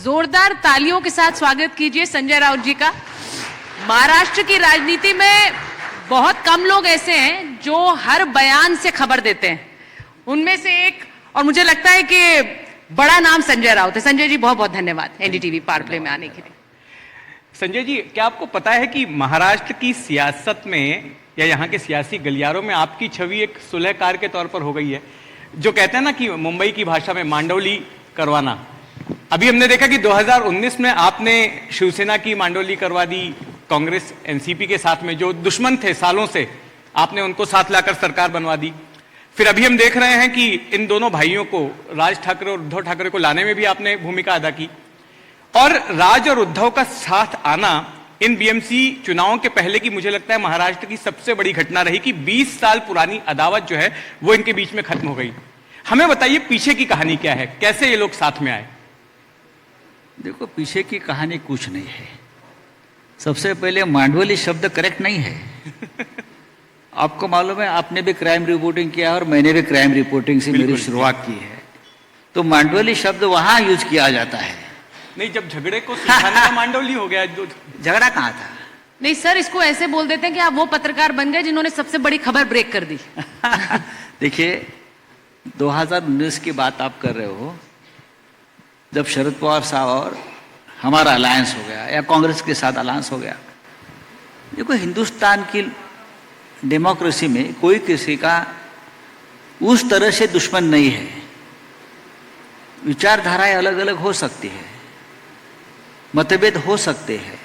जोरदार तालियों के साथ स्वागत कीजिए संजय राउत जी का। महाराष्ट्र की राजनीति में बहुत कम लोग ऐसे हैं जो हर बयान से खबर देते हैं, उनमें से एक, और मुझे लगता है कि बड़ा नाम संजय राउत है। संजय जी बहुत बहुत धन्यवाद एनडीटीवी पावर प्ले में आने के लिए। संजय जी, क्या आपको पता है कि महाराष्ट्र की सियासत में या यहाँ के सियासी गलियारों में आपकी छवि एक सुलहकार के तौर पर हो गई है? जो कहते हैं ना कि मुंबई की भाषा में मांडोली करवाना। अभी हमने देखा कि 2019 में आपने शिवसेना की मांडोली करवा दी कांग्रेस एनसीपी के साथ में, जो दुश्मन थे सालों से, आपने उनको साथ लाकर सरकार बनवा दी। फिर अभी हम देख रहे हैं कि इन दोनों भाइयों को, राज ठाकरे और उद्धव ठाकरे को लाने में भी आपने भूमिका अदा की। और राज और उद्धव का साथ आना इन बीएमसी चुनावों के पहले की मुझे लगता है महाराष्ट्र की सबसे बड़ी घटना रही कि 20 साल पुरानी अदावत जो है वो इनके बीच में खत्म हो गई। हमें बताइए पीछे की कहानी क्या है, कैसे ये लोग साथ में आए? देखो, पीछे की कहानी कुछ नहीं है। सबसे पहले मांडवली शब्द करेक्ट नहीं है। आपको मालूम है, आपने भी क्राइम रिपोर्टिंग किया और मैंने भी क्राइम रिपोर्टिंग से मेरी शुरुआत की है। तो मांडवली शब्द वहां यूज किया जाता है। नहीं, जब झगड़े को सुलझाने का मांडवली हो गया। झगड़ा कहाँ था? नहीं सर, इसको ऐसे बोल देते हैं कि आप वो पत्रकार बन गए जिन्होंने सबसे बड़ी खबर ब्रेक कर दी। देखिए, 2019 की बात आप कर रहे हो, जब शरद पवार साहब और हमारा अलायंस हो गया या कांग्रेस के साथ अलायंस हो गया। देखो, हिंदुस्तान की डेमोक्रेसी में कोई किसी का उस तरह से दुश्मन नहीं है। विचारधाराएं अलग अलग हो सकती है, मतभेद हो सकते हैं,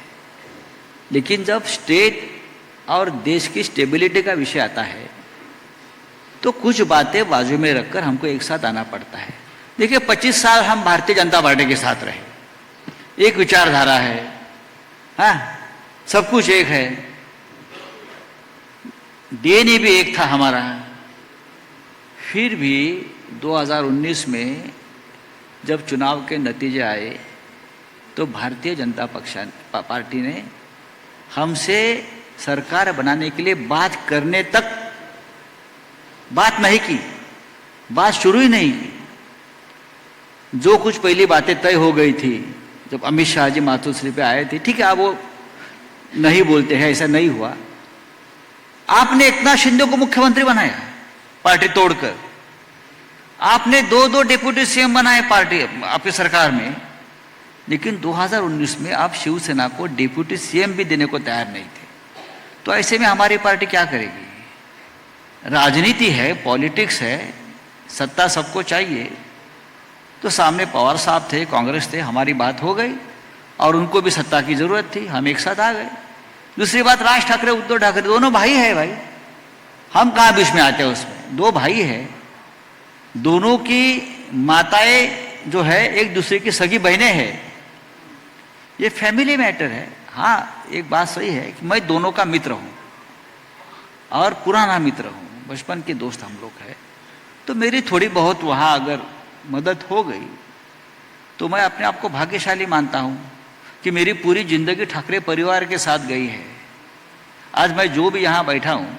लेकिन जब स्टेट और देश की स्टेबिलिटी का विषय आता है तो कुछ बातें बाजू में रखकर हमको एक साथ आना पड़ता है। देखिए, 25 साल हम भारतीय जनता पार्टी के साथ रहे, एक विचारधारा है, हाँ, सब कुछ एक है, डीएनए भी एक था हमारा। फिर भी 2019 में जब चुनाव के नतीजे आए तो भारतीय जनता पार्टी ने हमसे सरकार बनाने के लिए बात करने तक बात नहीं की, बात शुरू ही नहीं की। जो कुछ पहली बातें तय हो गई थी, जब अमित शाह जी मातोश्री पे आए थे, ठीक है, आप वो नहीं बोलते हैं, ऐसा नहीं हुआ। आपने एकनाथ शिंदे को मुख्यमंत्री बनाया पार्टी तोड़कर, आपने 2-2 डिप्टी सीएम बनाए पार्टी आपकी सरकार में, लेकिन 2019 में आप शिवसेना को डिप्टी सीएम भी देने को तैयार नहीं थे। तो ऐसे में हमारी पार्टी क्या करेगी? राजनीति है, पॉलिटिक्स है, सत्ता सबको चाहिए। तो सामने पवार साहब थे, कांग्रेस थे, हमारी बात हो गई और उनको भी सत्ता की जरूरत थी, हम एक साथ आ गए। दूसरी बात, राज ठाकरे उद्धव ठाकरे दोनों भाई है भाई, हम कहाँ बीच में आते हैं? उसमें 2 भाई है, दोनों की माताएं जो है एक दूसरे की सगी बहनें हैं, ये फैमिली मैटर है। हाँ, एक बात सही है कि मैं दोनों का मित्र हूँ और पुराना मित्र हूँ, बचपन के दोस्त हम लोग हैं। तो मेरी थोड़ी बहुत वहाँ अगर मदद हो गई तो मैं अपने आप को भाग्यशाली मानता हूँ कि मेरी पूरी जिंदगी ठाकरे परिवार के साथ गई है। आज मैं जो भी यहाँ बैठा हूँ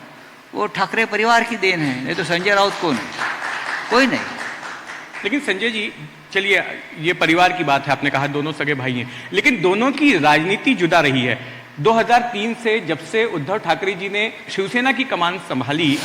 वो ठाकरे परिवार की देन है, नहीं तो संजय राउत कौन है? कोई नहीं। लेकिन संजय जी, चलिए, ये परिवार की बात है, आपने कहा दोनों सगे भाई हैं, लेकिन दोनों की राजनीति जुदा रही है। 2003 से जब से उद्धव ठाकरे जी ने शिवसेना की कमान संभाली,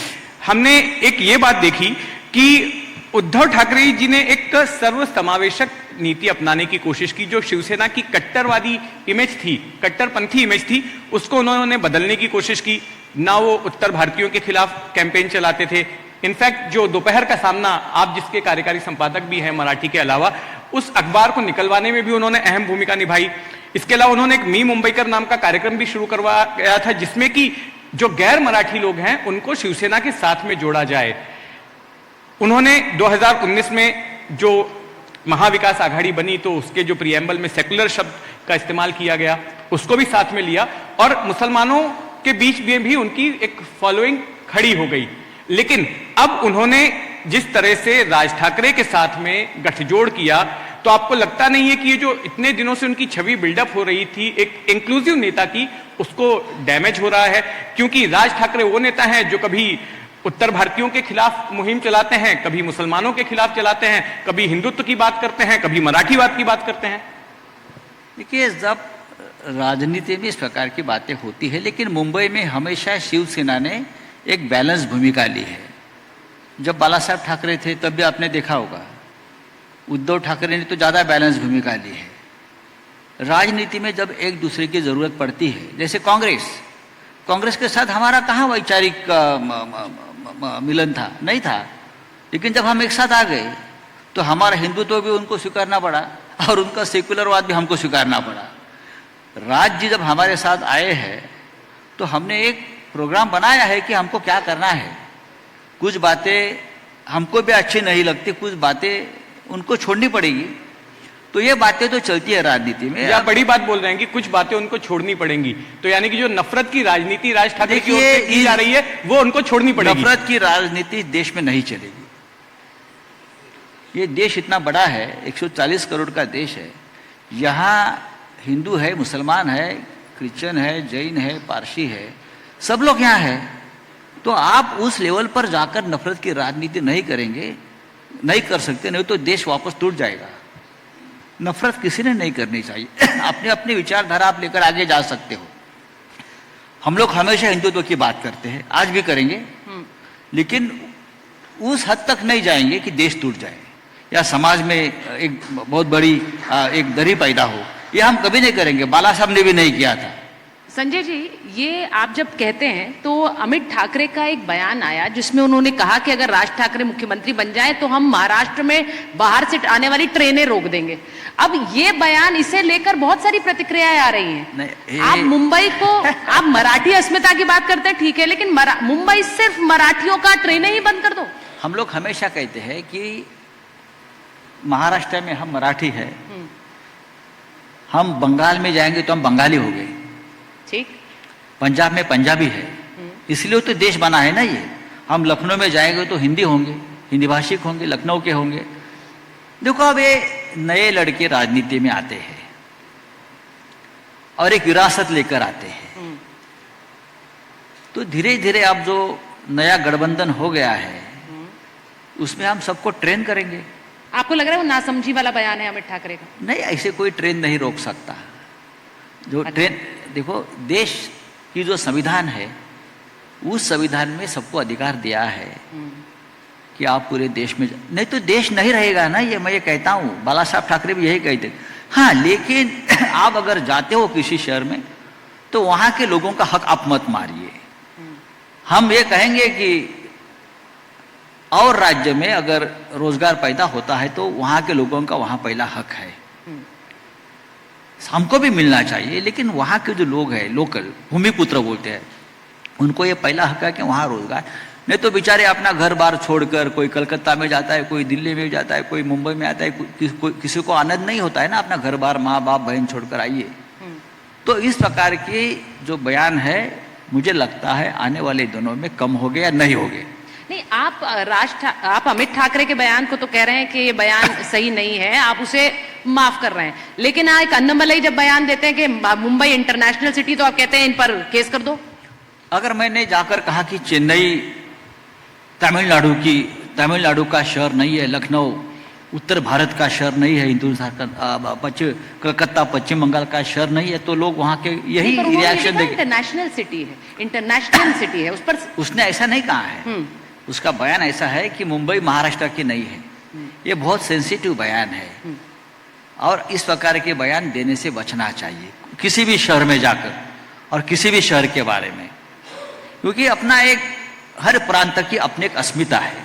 हमने एक ये बात देखी कि उद्धव ठाकरे जी ने एक सर्वसमावेशक नीति अपनाने की कोशिश की। जो शिवसेना की कट्टरवादी इमेज थी, कट्टरपंथी इमेज थी, उसको उन्होंने बदलने की कोशिश की। ना वो उत्तर भारतीयों के खिलाफ कैंपेन चलाते थे, इनफैक्ट जो दोपहर का सामना, आप जिसके कार्यकारी संपादक भी हैं मराठी के अलावा, उस अखबार को निकलवाने में भी उन्होंने अहम भूमिका निभाई। इसके अलावा उन्होंने एक मी मुंबईकर नाम का कार्यक्रम भी शुरू करवाया था, जिसमें कि जो गैर मराठी लोग हैं उनको शिवसेना के साथ में जोड़ा जाए। उन्होंने 2019 में जो महाविकास आघाड़ी बनी तो उसके जो प्रीएम्बल में सेकुलर शब्द का इस्तेमाल किया गया, उसको भी साथ में लिया और मुसलमानों के बीच में भी उनकी एक फॉलोइंग खड़ी हो गई। लेकिन अब उन्होंने जिस तरह से राज ठाकरे के साथ में गठजोड़ किया, तो आपको लगता नहीं है कि ये जो इतने दिनों से उनकी छवि बिल्डअप हो रही थी एक इंक्लूसिव नेता की, उसको डैमेज हो रहा है? क्योंकि राज ठाकरे वो नेता हैं जो कभी उत्तर भारतीयों के खिलाफ मुहिम चलाते हैं, कभी मुसलमानों के खिलाफ चलाते हैं, कभी हिंदुत्व की बात करते हैं, कभी मराठीवाद की बात करते हैं। देखिए, जब राजनीति में इस प्रकार की बातें होती है, लेकिन मुंबई में हमेशा शिवसेना ने एक बैलेंस भूमिका ली है। जब बाला साहब ठाकरे थे तब भी आपने देखा होगा, उद्धव ठाकरे ने तो ज़्यादा बैलेंस भूमिका ली है। राजनीति में जब एक दूसरे की ज़रूरत पड़ती है, जैसे कांग्रेस के साथ हमारा कहाँ वैचारिक मिलन था, नहीं था, लेकिन जब हम एक साथ आ गए तो हमारा हिंदुत्व भी उनको स्वीकारना पड़ा और उनका सेकुलरवाद भी हमको स्वीकारना पड़ा। राज्य जब हमारे साथ आए हैं तो हमने एक प्रोग्राम बनाया है कि हमको क्या करना है। कुछ बातें हमको भी अच्छी नहीं लगती, कुछ बातें उनको छोड़नी पड़ेगी, तो ये बातें तो चलती है राजनीति में। आप बड़ी बात बोल रहे हैं कि कुछ बातें उनको छोड़नी पड़ेंगी, तो यानी कि जो नफरत की राजनीति राज ठाकरे की ओर से की जा रही है वो उनको छोड़नी पड़ेगी। नफरत की राजनीति देश में नहीं चलेगी। ये देश इतना बड़ा है, 140 करोड़ का देश है, यहाँ हिंदू है, मुसलमान है, क्रिश्चियन है, जैन है, पारसी है, सब लोग यहाँ है। तो आप उस लेवल पर जाकर नफरत की राजनीति नहीं करेंगे, नहीं कर सकते, नहीं तो देश वापस टूट जाएगा। नफरत किसी ने नहीं करनी चाहिए। अपने अपनी विचारधारा आप लेकर आगे जा सकते हो। हम लोग हमेशा हिंदुत्व की बात करते हैं, आज भी करेंगे, लेकिन उस हद तक नहीं जाएंगे कि देश टूट जाए या समाज में एक बहुत बड़ी एक दरी पैदा हो। ये हम कभी नहीं करेंगे, बाला साहब ने भी नहीं किया था। संजय जी, ये आप जब कहते हैं तो अमित ठाकरे का एक बयान आया जिसमें उन्होंने कहा कि अगर राज ठाकरे मुख्यमंत्री बन जाए तो हम महाराष्ट्र में बाहर से आने वाली ट्रेनें रोक देंगे। अब ये बयान, इसे लेकर बहुत सारी प्रतिक्रियाएं आ रही हैं। आप मुंबई को, आप मराठी अस्मिता की बात करते हैं, ठीक है, लेकिन मुंबई सिर्फ मराठियों का ट्रेनें ही बंद कर दो। हम लोग हमेशा कहते हैं कि महाराष्ट्र में हम मराठी है, हम बंगाल में जाएंगे तो हम बंगाली हो गए, ठीक, पंजाब में पंजाबी है, इसलिए तो देश बना है ना ये। हम लखनऊ में जाएंगे तो हिंदी होंगे, हिंदी भाषिक होंगे, लखनऊ के होंगे। देखो, अब ये नए लड़के राजनीति में आते हैं और एक विरासत लेकर आते हैं, तो धीरे धीरे अब जो नया गठबंधन हो गया है उसमें हम सबको ट्रेन करेंगे। आपको लग रहा है वो नासमझी वाला बयान है अमित ठाकरे का? नहीं, ऐसे कोई ट्रेन नहीं रोक सकता। जो ट्रेन, देखो, देश की जो संविधान है, उस संविधान में सबको अधिकार दिया है कि आप पूरे देश में, नहीं तो देश नहीं रहेगा ना। ये मैं ये कहता हूँ, बाला साहब ठाकरे भी यही कहते। हाँ, लेकिन आप अगर जाते हो किसी शहर में तो वहाँ के लोगों का हक आप मत मारिए। हम ये कहेंगे कि और राज्य में अगर रोजगार पैदा होता है तो वहाँ के लोगों का वहाँ पहला हक है, हमको भी मिलना चाहिए। लेकिन वहाँ के जो लोग हैं, लोकल भूमिपुत्र बोलते हैं, उनको ये पहला हक है कि वहाँ रोजगार, नहीं तो बेचारे अपना घर बार छोड़कर कोई कलकत्ता में जाता है, कोई दिल्ली में जाता है, कोई मुंबई में आता है, किसी को आनंद नहीं होता है ना अपना घर बार, माँ बाप बहन छोड़कर आइए। तो इस प्रकार की जो बयान है, मुझे लगता है आने वाले दिनों में कम हो गया, नहीं हो गए। नहीं, आप अमित ठाकरे के बयान को तो कह रहे हैं कि ये बयान सही नहीं है, आप उसे माफ कर रहे हैं, लेकिन एक अन्नामलई जब बयान देते हैं कि मुंबई इंटरनेशनल सिटी, तो आप कहते हैं इन पर केस कर दो। अगर मैंने जाकर कहा कि चेन्नई तमिलनाडु का शहर नहीं है, लखनऊ उत्तर भारत का शहर नहीं है, हिंदुस्तान का कलकत्ता पश्चिम बंगाल का शहर नहीं है, तो लोग वहाँ के यही रिएक्शन देंगे। इंटरनेशनल सिटी है, इंटरनेशनल सिटी है, उस पर उसने ऐसा नहीं कहा है। उसका बयान ऐसा है कि मुंबई महाराष्ट्र की नहीं है। ये बहुत सेंसिटिव बयान है और इस प्रकार के बयान देने से बचना चाहिए किसी भी शहर में जाकर और किसी भी शहर के बारे में, क्योंकि अपना एक, हर प्रांत की अपनी एक अस्मिता है,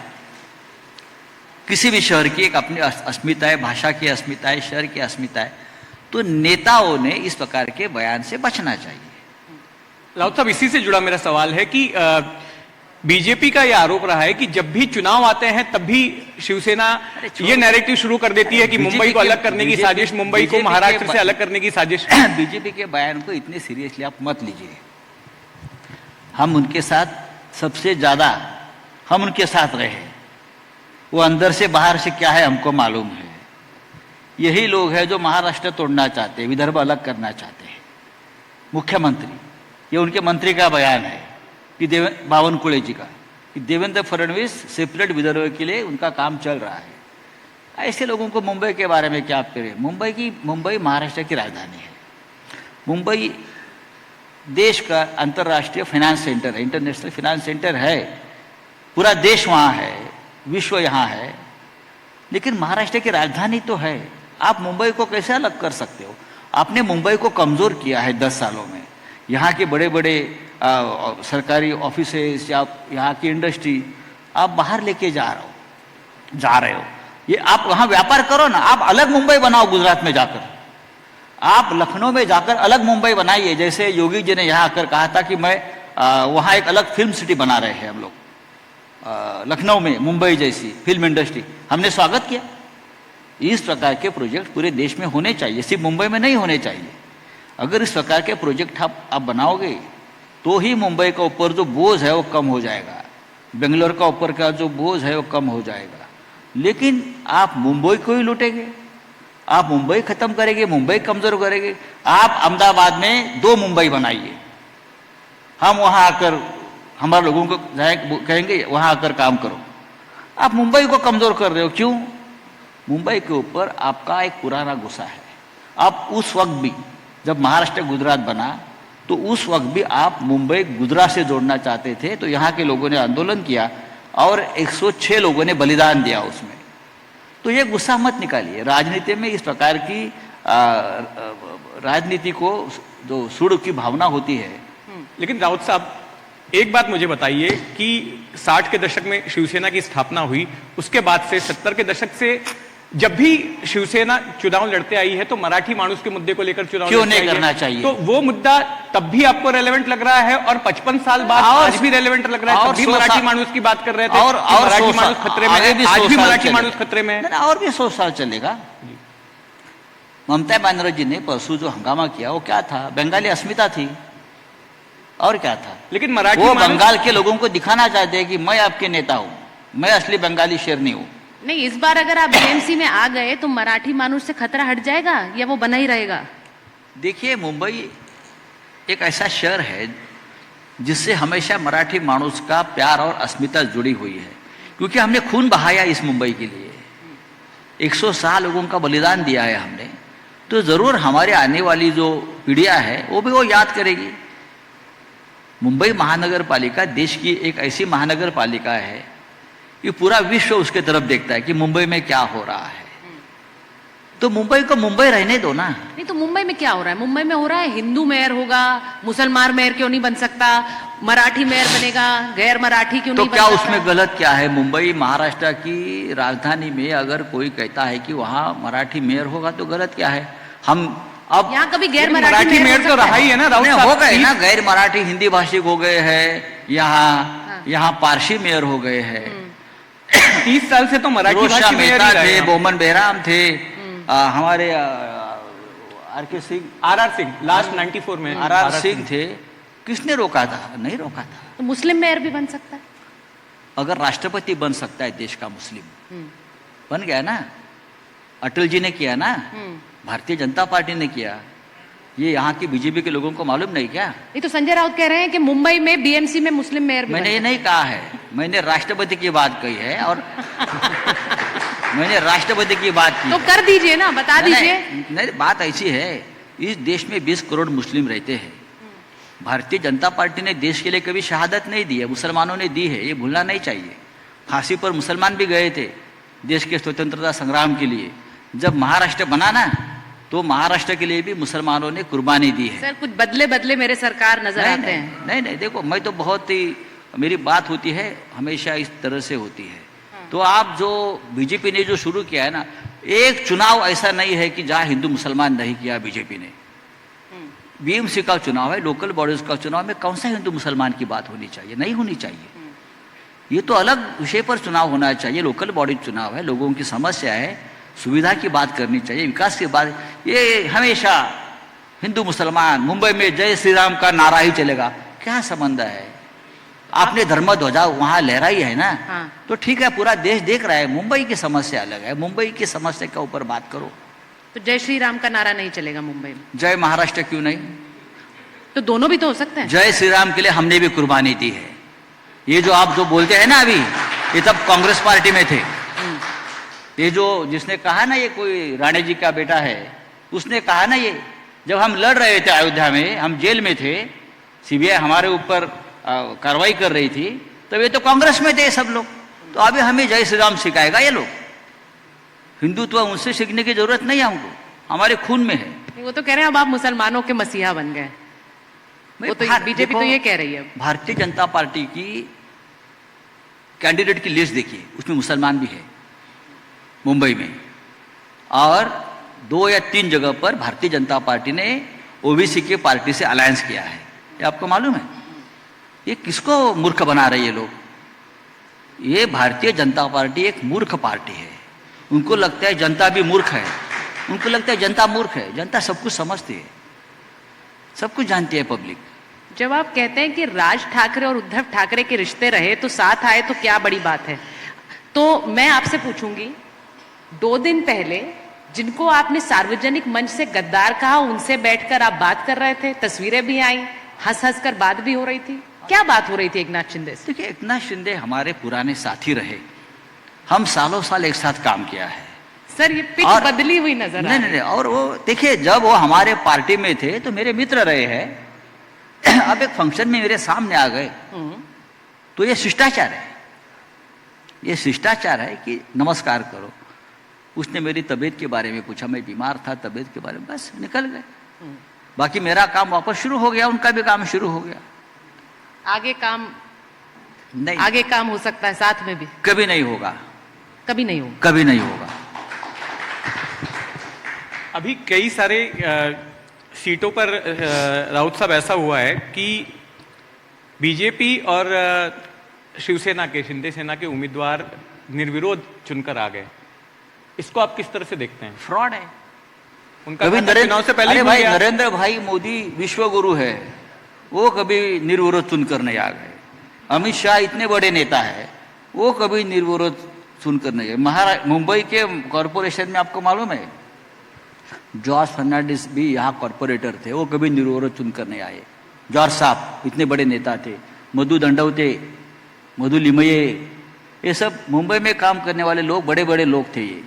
किसी भी शहर की एक अपनी अस्मिता है, भाषा की अस्मिता है, शहर की अस्मिता है। तो नेताओं ने इस प्रकार के बयान से बचना चाहिए। राउत साहब, इसी से जुड़ा मेरा सवाल है कि बीजेपी का यह आरोप रहा है कि जब भी चुनाव आते हैं तब भी शिवसेना ये नैरेटिव शुरू कर देती है कि मुंबई को अलग करने की साजिश, मुंबई को महाराष्ट्र से अलग करने की साजिश। बीजेपी के बयान को इतने सीरियसली आप मत लीजिए। हम उनके साथ सबसे ज्यादा, हम उनके साथ रहे, वो अंदर से बाहर से क्या है हमको मालूम है। यही लोग हैं जो महाराष्ट्र तोड़ना चाहते हैं, विदर्भ अलग करना चाहते हैं। मुख्यमंत्री, ये उनके मंत्री का बयान है कि बावनकुळे जी का, कि देवेंद्र फडणवीस सेपरेट विदर्भ के लिए उनका काम चल रहा है। ऐसे लोगों को मुंबई के बारे में क्या आप करें? मुंबई महाराष्ट्र की राजधानी है। मुंबई देश का अंतर्राष्ट्रीय फाइनेंस सेंटर है, इंटरनेशनल फाइनेंस सेंटर है, पूरा देश वहाँ है, विश्व यहाँ है, लेकिन महाराष्ट्र की राजधानी तो है। आप मुंबई को कैसे अलग कर सकते हो? आपने मुंबई को कमज़ोर किया है 10 सालों में। यहाँ के बड़े बड़े सरकारी ऑफिसेस या यहाँ की इंडस्ट्री आप बाहर लेके जा रहे हो। ये आप वहाँ व्यापार करो ना, आप अलग मुंबई बनाओ गुजरात में जाकर, आप लखनऊ में जाकर अलग मुंबई बनाइए। जैसे योगी जी ने यहाँ आकर कहा था कि मैं वहाँ एक अलग फिल्म सिटी बना रहे हैं हम लोग, लखनऊ में मुंबई जैसी फिल्म इंडस्ट्री, हमने स्वागत किया। इस प्रकार के प्रोजेक्ट पूरे देश में होने चाहिए, सिर्फ मुंबई में नहीं होने चाहिए। अगर इस प्रकार के प्रोजेक्ट आप बनाओगे तो ही मुंबई का ऊपर जो बोझ है वो कम हो जाएगा, बेंगलोर का ऊपर का जो बोझ है वो कम हो जाएगा। लेकिन आप मुंबई को ही लूटेंगे, आप मुंबई खत्म करेंगे, मुंबई कमजोर करेंगे। आप अहमदाबाद में 2 मुंबई बनाइए, हम वहाँ आकर हमारे लोगों को कहेंगे वहाँ आकर काम करो। आप मुंबई को कमजोर कर रहे हो, क्यों? मुंबई के ऊपर आपका एक पुराना गुस्सा है। आप उस वक्त भी जब महाराष्ट्र गुजरात बना तो उस वक्त भी आप मुंबई गुजरात से जोड़ना चाहते थे, तो यहाँ के लोगों ने आंदोलन किया और 106 लोगों ने बलिदान दिया उसमें। तो ये गुस्सा मत निकालिए। राजनीति में इस प्रकार की राजनीति को जो सुड़ की भावना होती है। लेकिन राउत साहब, एक बात मुझे बताइए कि 60 के दशक में शिवसेना की स्थापना हुई, उसके बाद से 70 के दशक से जब भी शिवसेना चुनाव लड़ते आई है तो मराठी माणूस के मुद्दे को लेकर चुनाव क्यों नहीं करना चाहिए? तो वो मुद्दा तब भी आपको रेलेवेंट लग रहा है और 55 साल बाद आज भी रेलेवेंट लग रहा है। तब भी मराठी माणूस की बात कर रहे थे और मराठी माणूस खतरे में है, आज भी मराठी माणूस खतरे में है और भी 100 साल चलेगा। ममता बनर्जी ने परसों जो हंगामा किया वो क्या था? बंगाली अस्मिता थी और क्या था? लेकिन मराठी वो बंगाल के लोगों को दिखाना चाहते हैं कि मैं आपके नेता हूं, मैं असली बंगाली शेरनी हूं। नहीं, इस बार अगर आप बीएमसी में आ गए तो मराठी मानुष से खतरा हट जाएगा या वो बना ही रहेगा? देखिए, मुंबई एक ऐसा शहर है जिससे हमेशा मराठी मानुष का प्यार और अस्मिता जुड़ी हुई है, क्योंकि हमने खून बहाया इस मुंबई के लिए। 107 लोगों का बलिदान दिया है हमने, तो जरूर हमारे आने वाली जो पीढ़ियां है वो भी वो याद करेगी। मुंबई महानगर पालिका देश की एक ऐसी महानगर पालिका है कि पूरा विश्व उसके तरफ देखता है कि मुंबई में क्या हो रहा है। तो मुंबई को मुंबई रहने दो ना। नहीं तो मुंबई में क्या हो रहा है? मुंबई में हो रहा है हिंदू मेयर होगा, मुसलमान मेयर क्यों नहीं बन सकता? मराठी मेयर बनेगा, गैर मराठी क्यों नहीं बन सकता? तो क्या उसमें गलत क्या है? मुंबई महाराष्ट्र की राजधानी में अगर कोई कहता है कि वहाँ मराठी मेयर होगा तो गलत क्या है? हम अब यहाँ कभी गैर मराठी मेयर तो रहा ही है ना राउत हो साहब, गए ना, गैर मराठी हिंदी भाषिक हो गए हैं, यहाँ पारसी मेयर हो गए हैं। 30 साल से तो मराठी भाषी मेयर ही रहे हैं। बोमन बेहराम थे, हमारे आर सिंह लास्ट 94 में आर सिंह थे। किसने रोका था? नहीं रोका था। तो मुस्लिम मेयर भी बन सकता है। अगर राष्ट्रपति बन सकता है देश का मुस्लिम, बन गया ना। अटल जी ने किया ना, भारतीय जनता पार्टी ने किया। ये यहाँ की बीजेपी के लोगों को मालूम नहीं क्या? ये तो संजय राउत कह रहे हैं कि मुंबई में बीएमसी में मुस्लिम मेयर भी। मैंने ये नहीं कहा है, मैंने राष्ट्रपति की बात कही है और मैंने राष्ट्रपति की बात की। तो कर दीजिए ना, बता दीजिए। नहीं, बात ऐसी है, इस देश में 20 करोड़ मुस्लिम रहते हैं। भारतीय जनता पार्टी ने देश के लिए कभी शहादत नहीं दी है, मुसलमानों ने दी है, ये भूलना नहीं चाहिए। फांसी पर मुसलमान भी गए थे देश के स्वतंत्रता संग्राम के लिए। जब महाराष्ट्र बना ना तो महाराष्ट्र के लिए भी मुसलमानों ने कुर्बानी दी है। सर, कुछ बदले बदले मेरे सरकार नजर आते हैं। नहीं, देखो, मैं तो बहुत ही, मेरी बात होती है हमेशा इस तरह से होती है। तो आप जो बीजेपी ने जो शुरू किया है ना, एक चुनाव ऐसा नहीं है कि जहाँ हिंदू मुसलमान नहीं किया बीजेपी ने। बीएमसी का चुनाव है, लोकल बॉडीज का चुनाव में कौन सा हिंदू मुसलमान की बात होनी चाहिए? नहीं होनी चाहिए। ये तो अलग विषय पर चुनाव होना चाहिए। लोकल बॉडी चुनाव है, लोगों की समस्या है, सुविधा की बात करनी चाहिए, विकास की बात। ये हमेशा हिंदू मुसलमान, मुंबई में जय श्री राम का नारा ही चलेगा, क्या संबंध है? आपने धर्म ध्वजा वहां लहराई है ना, तो ठीक है, पूरा देश देख रहा है। मुंबई की समस्या अलग है, मुंबई की समस्या के ऊपर बात करो। तो जय श्री राम का नारा नहीं चलेगा मुंबई में? जय महाराष्ट्र क्यों नहीं? तो दोनों भी तो हो सकते हैं। जय श्री राम के लिए हमने भी कुर्बानी दी है। ये जो आप जो बोलते हैं ना अभी, ये तब कांग्रेस पार्टी में थे। ये जो जिसने कहा ना, ये कोई राणे जी का बेटा है, उसने कहा ना ये जब हम लड़ रहे थे अयोध्या में, हम जेल में थे, सीबीआई हमारे ऊपर कार्रवाई कर रही थी, तब ये तो कांग्रेस में थे सब लोग। तो अभी हमें जय श्री राम सिखाएगा ये लोग? हिंदुत्व उनसे सीखने की जरूरत नहीं है हमको, हमारे खून में है। वो तो कह रहे हैं अब आप मुसलमानों के मसीहा बन गए। वो तो बीजेपी तो ये कह रही है। भारतीय जनता पार्टी की कैंडिडेट की लिस्ट देखिए, उसमें मुसलमान भी है मुंबई में, और 2 या 3 जगह पर भारतीय जनता पार्टी ने ओबीसी के पार्टी से अलायंस किया है। ये आपको मालूम है? ये किसको मूर्ख बना रही है लोग? ये भारतीय जनता पार्टी एक मूर्ख पार्टी है। उनको लगता है जनता भी मूर्ख है, उनको लगता है जनता मूर्ख है। जनता सब कुछ समझती है, सब कुछ जानती है पब्लिक। जब आप कहते हैं कि राज ठाकरे और उद्धव ठाकरे के रिश्ते रहे तो साथ आए तो क्या बड़ी बात है, तो मैं आपसे पूछूंगी, 2 दिन पहले जिनको आपने सार्वजनिक मंच से गद्दार कहा, उनसे बैठकर आप बात कर रहे थे, तस्वीरें भी आई, हंस हंस कर बात भी हो रही थी। क्या बात हो रही थी एकनाथ शिंदे से? देखिए, एकनाथ शिंदे हमारे पुराने साथी रहे, हम सालों साल एक साथ काम किया है। सर ये पिच बदली हुई नजर नहीं नहीं, और वो देखिए, जब वो हमारे पार्टी में थे तो मेरे मित्र रहे हैं। अब एक फंक्शन में मेरे सामने आ गए तो ये शिष्टाचार है, ये शिष्टाचार है कि नमस्कार करो। उसने मेरी तबीयत के बारे में पूछा, मैं बीमार था, तबीयत के बारे में, बस निकल गए। बाकी मेरा काम वापस शुरू हो गया, उनका भी काम शुरू हो गया। आगे काम नहीं, आगे काम हो सकता है साथ में भी? कभी नहीं होगा, कभी नहीं होगा, कभी नहीं होगा। अभी कई सारे सीटों पर राउत साहब ऐसा हुआ है कि बीजेपी और शिवसेना के, शिंदे सेना के उम्मीदवार निर्विरोध चुनकर आ गए। इसको आप किस तरह से देखते हैं? फ्रॉड है उनका कभी चुनाव से पहले अरे ही भाई, गया। नरेंद्र भाई मोदी विश्व गुरु है, वो कभी निर्विरोध चुनकर नहीं आ गए। अमित शाह इतने बड़े नेता है, वो कभी निर्विरोध चुनकर नहीं गए। मुंबई के कॉरपोरेशन में आपको मालूम है, जॉर्ज फर्नांडिस भी यहाँ कॉरपोरेटर थे, वो कभी निर्विरोध चुनकर नहीं आए। जॉर्ज साहब इतने बड़े नेता थे, मधु दंडवते, मधु लिमये, ये सब मुंबई में काम करने वाले लोग, बड़े बड़े लोग थे। ये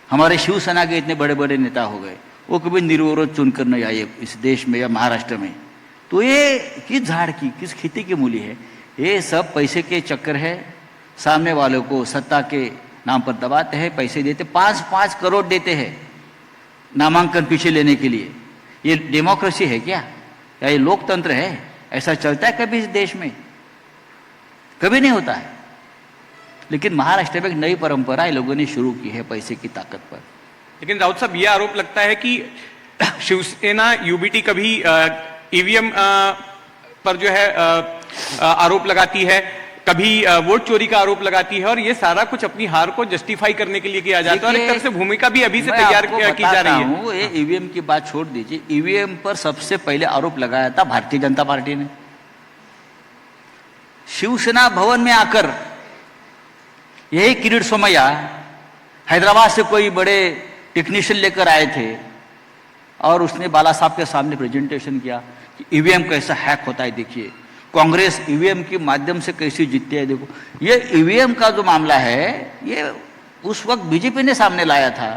हमारे शिवसेना के इतने बड़े बड़े नेता हो गए, वो कभी निर्विरोध चुनकर नहीं आए इस देश में या महाराष्ट्र में। तो ये किस झाड़ की, किस खेती की मूली है? ये सब पैसे के चक्कर है। सामने वालों को सत्ता के नाम पर दबाते हैं, पैसे देते, 5-5 करोड़ देते हैं नामांकन पीछे लेने के लिए। ये डेमोक्रेसी है क्या, या ये लोकतंत्र है? ऐसा चलता है कभी इस देश में? कभी नहीं होता है। लेकिन महाराष्ट्र में एक नई परंपरा ये लोगों ने शुरू की है पैसे की ताकत पर। लेकिन राउत साहब, यह आरोप लगता है कि शिवसेना यूबीटी कभी ईवीएम पर जो है आरोप लगाती है, कभी वोट चोरी का आरोप लगाती है, और ये सारा कुछ अपनी हार को जस्टिफाई करने के लिए किया जाता है, और एक तरह से भूमिका भी अभी से तैयार की जा रही है। ये ईवीएम की बात छोड़ दीजिए, ईवीएम पर सबसे पहले आरोप लगाया था भारतीय जनता पार्टी ने। शिवसेना भवन में आकर यही किरीट सोमैया हैदराबाद से कोई बड़े टेक्नीशियन लेकर आए थे, और उसने बाला साहब के सामने प्रेजेंटेशन किया कि ईवीएम कैसा हैक होता है, देखिए कांग्रेस ईवीएम के माध्यम से कैसे जीतती है। देखो, ये ईवीएम का जो मामला है, ये उस वक्त बीजेपी ने सामने लाया था।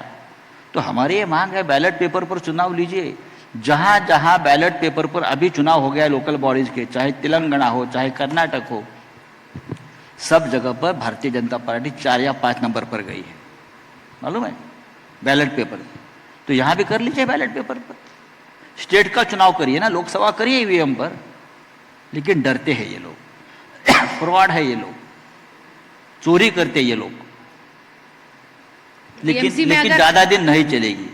तो हमारी ये मांग है, बैलेट पेपर पर चुनाव लीजिए। जहां जहां बैलेट पेपर पर अभी चुनाव हो गया है लोकल बॉडीज के, चाहे तेलंगाना हो, चाहे कर्नाटक हो, सब जगह पर भारतीय जनता पार्टी 4 या 5 नंबर पर गई है, मालूम है, बैलेट पेपर। तो यहां भी कर लीजिए बैलेट पेपर पर। स्टेट का चुनाव करिए ना, लोकसभा करिए ईवीएम पर। लेकिन डरते हैं ये लोग, फ्रॉड है ये लोग, चोरी करते ये लोग। लेकिन ज्यादा दिन नहीं चलेगी।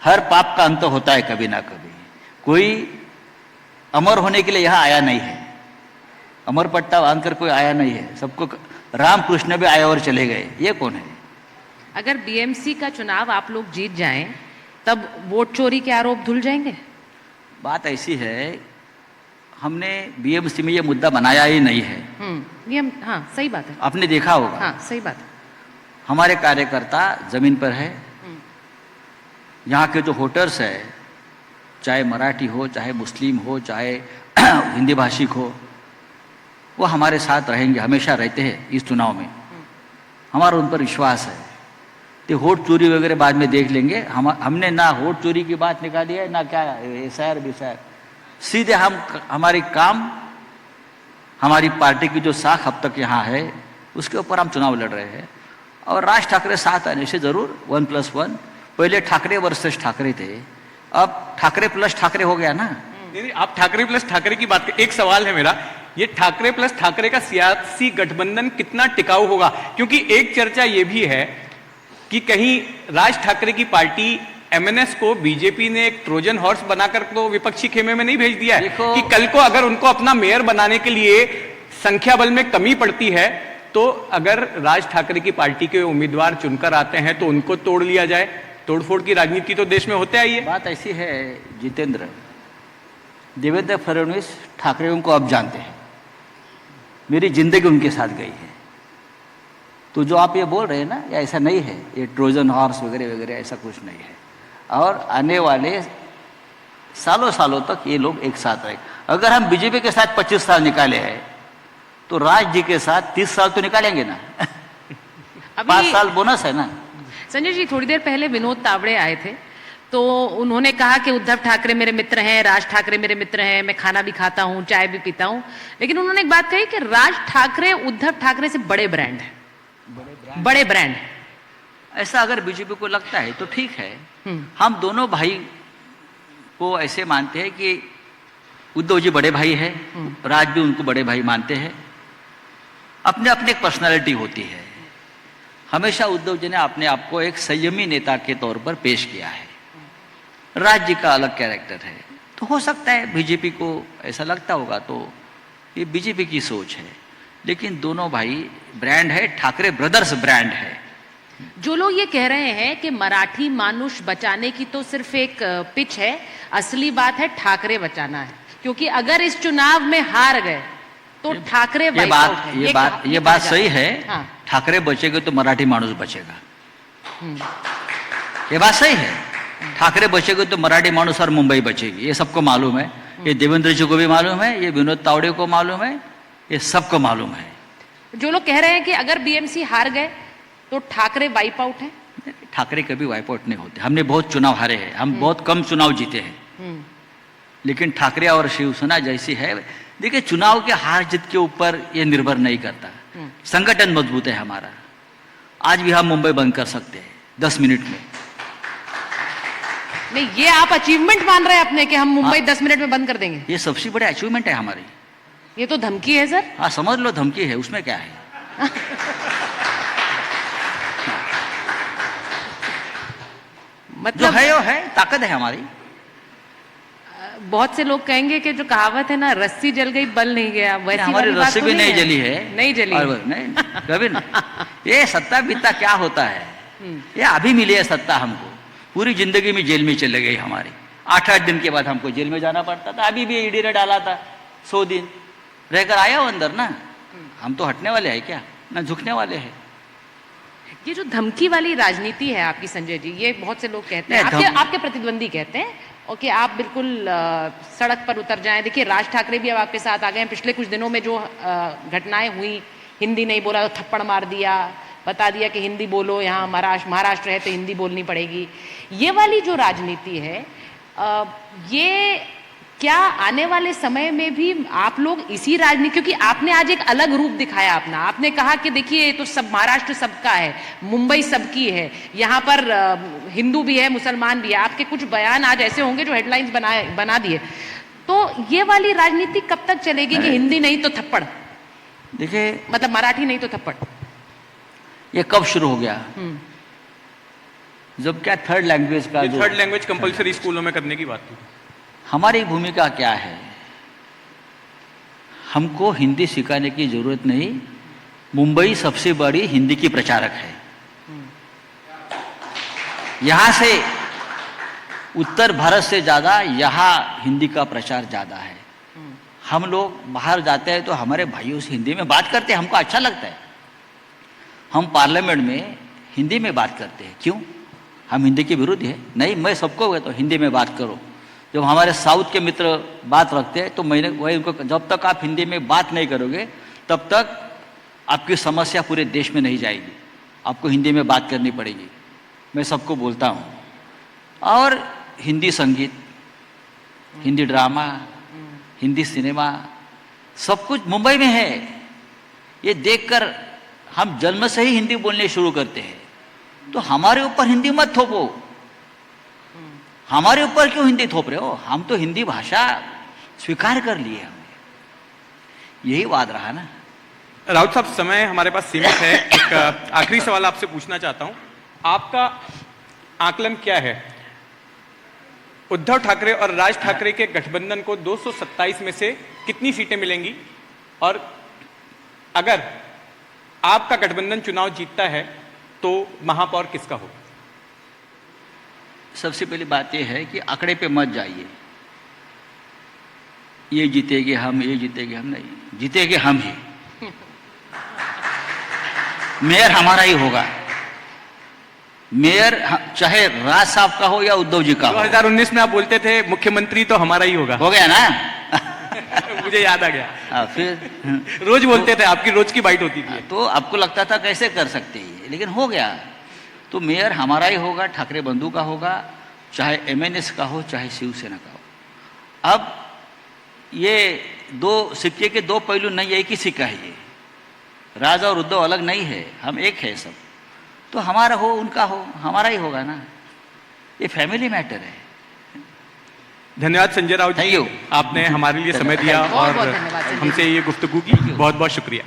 हर पाप का अंत होता है कभी ना कभी। कोई अमर होने के लिए यहां आया नहीं है, अमर पट्टा बांधकर कोई आया नहीं है। सबको रामकृष्ण भी आए और चले गए, ये कौन है? अगर बीएमसी का चुनाव आप लोग जीत जाएं, तब वोट चोरी के आरोप धुल जाएंगे? बात ऐसी है, हमने बीएमसी में ये मुद्दा बनाया ही नहीं है। हाँ सही बात है, आपने देखा होगा। हाँ सही बात है। हमारे कार्यकर्ता जमीन पर है। यहाँ के जो वोटर्स है, चाहे मराठी हो, चाहे मुस्लिम हो, चाहे हिंदी भाषिक हो, वो हमारे साथ रहेंगे, हमेशा रहते हैं इस चुनाव में। हमारा उन पर विश्वास है। तो वोट चोरी वगैरह बाद में देख लेंगे। हमने ना वोट चोरी की बात निकाली है, ना क्या एसआईआर बिसार। सीधे हम हमारी काम, हमारी पार्टी की जो साख अब तक यहाँ है उसके ऊपर हम चुनाव लड़ रहे हैं। और राज ठाकरे साथ आने से जरूर 1+1, पहले ठाकरे वर्सेस ठाकरे थे, अब ठाकरे प्लस ठाकरे हो गया ना। नहीं, आप ठाकरे प्लस ठाकरे की बात कर, एक सवाल है मेरा, ये ठाकरे प्लस ठाकरे का सियासी गठबंधन कितना टिकाऊ होगा? क्योंकि एक चर्चा ये भी है कि कहीं राज ठाकरे की पार्टी एमएनएस को बीजेपी ने एक ट्रोजन हॉर्स बनाकर तो विपक्षी खेमे में नहीं भेज दिया है कि कल को अगर उनको अपना मेयर बनाने के लिए संख्या बल में कमी पड़ती है तो अगर राज ठाकरे की पार्टी के उम्मीदवार चुनकर आते हैं तो उनको तोड़ लिया जाए। तोड़फोड़ की राजनीति तो देश में होते आई है। बात ऐसी है जितेंद्र, देवेंद्र फडणवीस ठाकरे को अब जानते हैं, मेरी जिंदगी उनके साथ गई है। तो जो आप ये बोल रहे हैं ना, ये ऐसा नहीं है, ये ट्रोजन हॉर्स वगैरह वगैरह ऐसा कुछ नहीं है। और आने वाले सालों सालों तक ये लोग एक साथ रहे। अगर हम बीजेपी के साथ 25 साल निकाले हैं तो राज जी के साथ 30 साल तो निकालेंगे ना। 5 साल बोनस है ना। संजय जी, थोड़ी देर पहले विनोद तावड़े आए थे तो उन्होंने कहा कि उद्धव ठाकरे मेरे मित्र हैं, राज ठाकरे मेरे मित्र हैं, मैं खाना भी खाता हूं, चाय भी पीता हूं। लेकिन उन्होंने एक बात कही कि राज ठाकरे उद्धव ठाकरे से बड़े ब्रांड है, बड़े ब्रांड। ऐसा अगर बीजेपी को लगता है तो ठीक है। हम दोनों भाई को ऐसे मानते हैं कि उद्धव जी बड़े भाई है, राज भी उनको बड़े भाई मानते हैं। अपने अपने एक पर्सनालिटी होती है। हमेशा उद्धव जी ने अपने आप को एक संयमी नेता के तौर पर पेश किया है। राज जी का अलग कैरेक्टर है। तो हो सकता है बीजेपी को ऐसा लगता होगा, तो ये बीजेपी की सोच है। लेकिन दोनों भाई ब्रांड है, ठाकरे ब्रदर्स ब्रांड है। जो लोग ये कह रहे हैं कि मराठी मानुष बचाने की तो सिर्फ एक पिच है, असली बात है ठाकरे बचाना है। क्योंकि अगर इस चुनाव में हार गए तो ठाकरे ये बात सही है। हाँ। ठाकरे बचेंगे तो मराठी मानुष बचेगा, ये बात सही है। ठाकरे बचेंगे तो मराठी मानुष और मुंबई बचेगी, ये सबको मालूम है। ये देवेंद्र जी को भी मालूम है, ये विनोद तावड़े को मालूम है, ये सबको मालूम है। जो लोग कह रहे हैं कि अगर बीएमसी हार गए तो ठाकरे वाइप आउट है, ठाकरे कभी वाइप आउट नहीं होते। हमने बहुत चुनाव हारे हैं, हम बहुत कम चुनाव जीते हैं। लेकिन ठाकरे और शिवसेना जैसी है, देखिए चुनाव के हार जीत के ऊपर ये निर्भर नहीं करता। संगठन मजबूत है हमारा। आज भी हम मुंबई बंद कर सकते हैं 10 मिनट में। नहीं, ये आप अचीवमेंट मान रहे हैं अपने कि हम मुंबई 10 मिनट में बंद कर देंगे? ये सबसे बड़ी अचीवमेंट है हमारी। ये तो धमकी है सर। हाँ, समझ लो धमकी है, उसमें क्या है। मतलब जो है वो है, ताकत है हमारी। बहुत से लोग कहेंगे कि जो कहावत है ना, रस्सी जल गई बल नहीं गया, वैसी हमारी रस्सी भी नहीं जली है। नहीं जली नहीं कभी नहीं। ये सत्ता बीता क्या होता है, ये अभी मिली है सत्ता हमको। पूरी जिंदगी में जेल में चले गई हमारी। 8-8 दिन के बाद हमको जेल में जाना पड़ता था। अभी भी ईडी ने डाला था, 100 दिन रहकर आया हो अंदर ना। हम तो हटने वाले हैं क्या, ना झुकने वाले हैं। ये जो धमकी वाली राजनीति है आपकी संजय जी, ये बहुत से लोग कहते हैं, आपके प्रतिद्वंदी कहते हैं और कि आप बिल्कुल सड़क पर उतर जाएं। देखिए राज ठाकरे भी अब आपके साथ आ गए हैं। पिछले कुछ दिनों में जो घटनाएं हुई, हिंदी नहीं बोला तो थप्पड़ मार दिया, बता दिया कि हिंदी बोलो, यहाँ महाराष्ट्र है तो हिंदी बोलनी पड़ेगी। ये वाली जो राजनीति है, ये क्या आने वाले समय में भी आप लोग इसी राजनीति, क्योंकि आपने आज एक अलग रूप दिखाया अपना। आपने कहा कि देखिए तो सब महाराष्ट्र सबका है, मुंबई सबकी है, यहाँ पर हिंदू भी है, मुसलमान भी है। आपके कुछ बयान आज ऐसे होंगे जो हेडलाइंस बना दिए। तो ये वाली राजनीति कब तक चलेगी कि हिंदी नहीं तो थप्पड़? देखिए, मतलब मराठी नहीं तो थप्पड़। ये कब शुरू हो गया? जब क्या थर्ड लैंग्वेज कंपलसरी स्कूलों में करने की बात थी। हमारी भूमिका क्या है? हमको हिंदी सिखाने की जरूरत नहीं। मुंबई सबसे बड़ी हिंदी की प्रचारक है। यहां से उत्तर भारत से ज्यादा यहाँ हिंदी का प्रचार ज्यादा है। हम लोग बाहर जाते हैं तो हमारे भाइयों से हिंदी में बात करते हैं, हमको अच्छा लगता है। हम पार्लियामेंट में हिंदी में बात करते हैं। क्यों? हम हिंदी के विरुद्ध है? नहीं, मैं सबको कहता हूँ हिंदी में बात करो। जब हमारे साउथ के मित्र बात रखते हैं तो मैंने वही उनको, जब तक आप हिंदी में बात नहीं करोगे तब तक आपकी समस्या पूरे देश में नहीं जाएगी। आपको हिंदी में बात करनी पड़ेगी। मैं सबको बोलता हूँ। और हिंदी संगीत, हिंदी ड्रामा, हिंदी सिनेमा, सब कुछ मुंबई में है। ये देखकर हम जन्म से ही हिंदी बोलने शुरू करते हैं। तो हमारे ऊपर हिंदी मत थोपो। हमारे ऊपर क्यों हिंदी थोप रहे हो? हम तो हिंदी भाषा स्वीकार कर लिए हमने। यही वाद रहा ना। राउत साहब, समय हमारे पास सीमित है। एक आखिरी सवाल आपसे पूछना चाहता हूं, आपका आकलन क्या है? उद्धव ठाकरे और राज ठाकरे के गठबंधन को 227 में से कितनी सीटें मिलेंगी? और अगर आपका गठबंधन चुनाव जीतता है तो महापौर किसका होगा? सबसे पहली बात यह है कि आंकड़े पे मत जाइए। ये जीतेंगे हम, ये जीतेंगे हम, नहीं, जीतेंगे हम ही। मेयर हमारा ही होगा। मेयर चाहे राज साहब का हो या उद्धव जी का हो। 2019 में आप बोलते थे मुख्यमंत्री तो हमारा ही होगा। हो गया ना? मुझे याद आ गया। फिर रोज बोलते थे, आपकी रोज की बाइट होती थी। तो आपको लगता था कैसे कर सकते हैं, लेकिन हो गया। तो मेयर हमारा ही होगा, ठाकरे बंधु का होगा, चाहे एमएनएस का हो, चाहे शिवसेना का हो। अब ये दो सिक्के के दो पहलू नहीं, एक ही सिक्का है। ये राज और उद्धव अलग नहीं है, हम एक है सब। तो हमारा हो, उनका हो, हमारा ही होगा ना। ये फैमिली मैटर है। धन्यवाद Sanjay Raut Thank ji, you. आपने हमारे लिए समय दिया बहुत और बहुत धन्यवाद संजय जी। हमसे ये गुफ्तगू की। बहुत बहुत शुक्रिया।